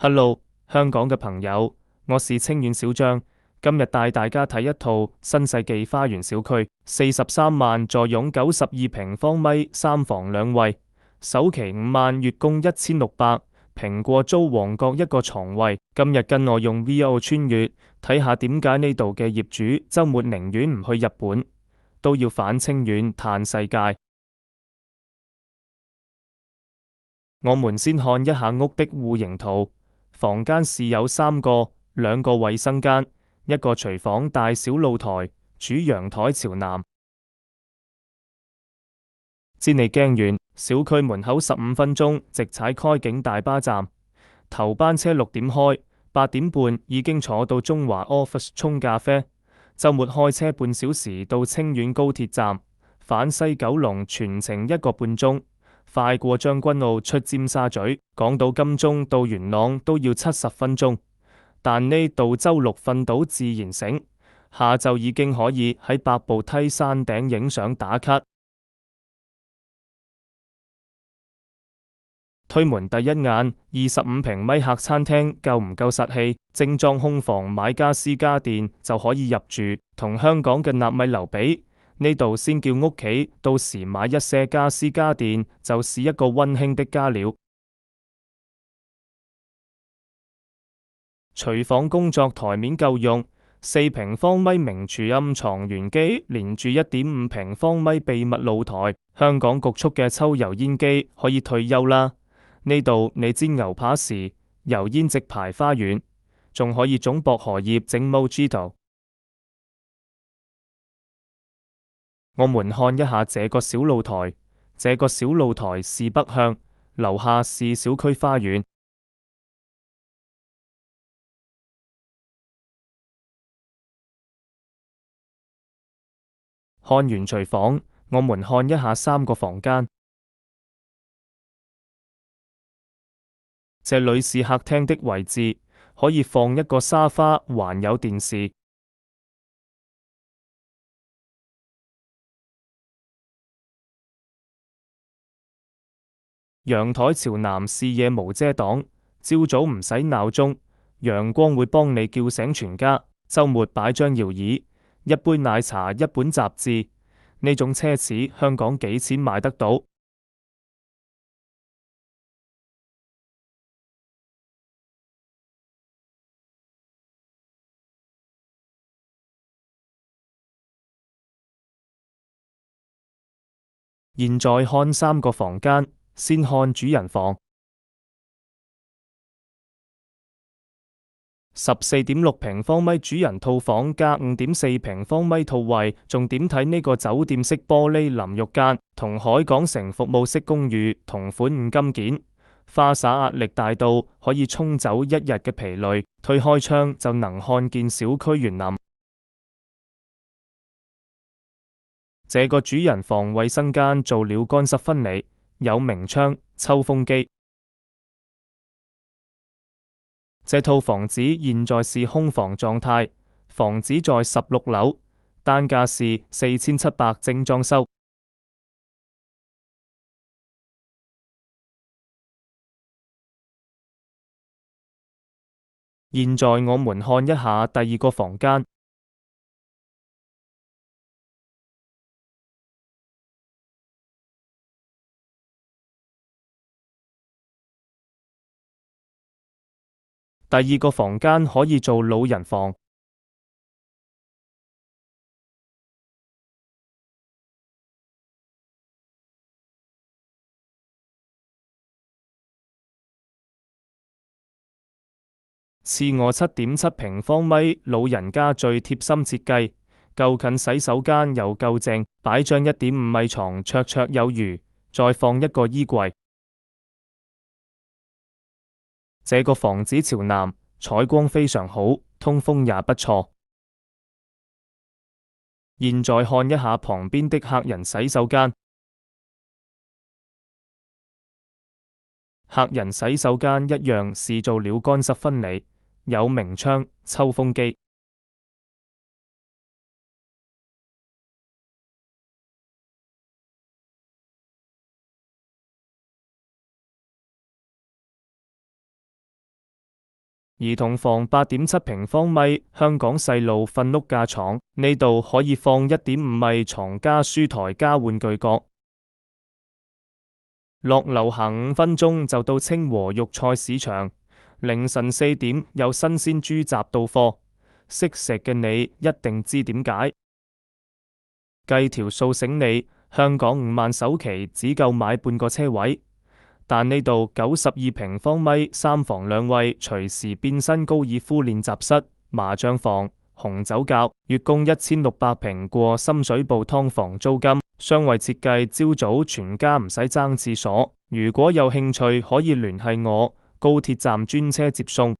Hello，香港嘅朋友，我是清遠小張，今日帶大家睇一套新世紀花園小區，43萬坐擁92平方米，三房兩衛，首期5萬，月供1600，平過租旺角一個床位。今日跟我用 VR 穿越，睇下點解呢度嘅業主周末寧願唔去日本，都要返清遠嘆世界。我們先看一下屋的戶型圖。房間是有3個，2個衛生間，一個廚房大小露台，主陽台朝南。知你驚遠，小區門口15分鐘，直踩開景大巴站。頭班車6點開，8點半已經坐到中華 office 沖咖啡。週末開車半小時到清遠高鐵站，返西九龍全程1個半鐘。快過將軍澳出尖沙咀，港島金鐘到元朗都要70分鐘，但呢度周六瞓到自然醒，下晝已經可以喺百步梯山頂影相打卡。推門第一眼，25平米客餐廳夠唔夠實氣？精裝空房買家私家電就可以入住，同香港嘅納米樓比，呢度先叫屋企，到時買一些家私家電就是一個溫馨的家了。廚房工作台面夠用，4平方米名廚暗藏玄機，連住1.5平方米秘密露台，香港局促嘅抽油煙機可以退休啦。呢度你煎牛扒時，油煙直排花園，仲可以種薄荷葉整 Mojito。我們看一下這個小露台，這個小露台是北向，樓下是小區花園。看完廚房，我們看一下3個房間。這裏是客廳的位置，可以放一個沙發，還有電視。陽台朝南，視野無遮擋，朝早唔使鬧鐘，陽光會幫你叫醒全家。週末擺張搖椅，一杯奶茶，一本雜誌，呢種奢侈香港幾錢買得到？現在看3個房間，先看主人房。14.6平方米主人套房加5.4平方米套位，重點睇呢個酒店式玻璃淋浴間，同海港城服務式公寓同款5金件。花灑壓力大到可以沖走一日嘅疲累，推開窗就能看見小區園林。這個主人房衛生間做了乾濕分離，有明窗、抽風機。這套房子現在是空房狀態，房子在16樓，單價是4700，精裝修。現在我們看一下第2個房間。第2個房間可以做老人房。次臥7.7平方米，老人家最貼心設計，夠近洗手間又夠正，擺張1.5米床綽綽有餘，再放一個衣櫃。這個房子朝南，採光非常好，通風也不錯。現在看一下旁邊的客人洗手間。客人洗手間一樣是做了乾濕分離，有明窗、抽風機。兒童房8.7平方米，香港細路瞓碌架床，呢度可以放1.5米床加書台加玩具角。落樓行5分鐘就到清和肉菜市場，凌晨4點有新鮮豬雜到貨，識食嘅你一定知點解。計條數醒你，香港5萬首期只夠買半個車位，但呢度92平方米3房2衛，隨時變身高爾夫練習室、麻將房、紅酒窖，月供1600平過深水埗劏房租金，雙衛設計，朝早全家唔使爭廁所。如果有興趣可以聯繫我，高鐵站專車接送。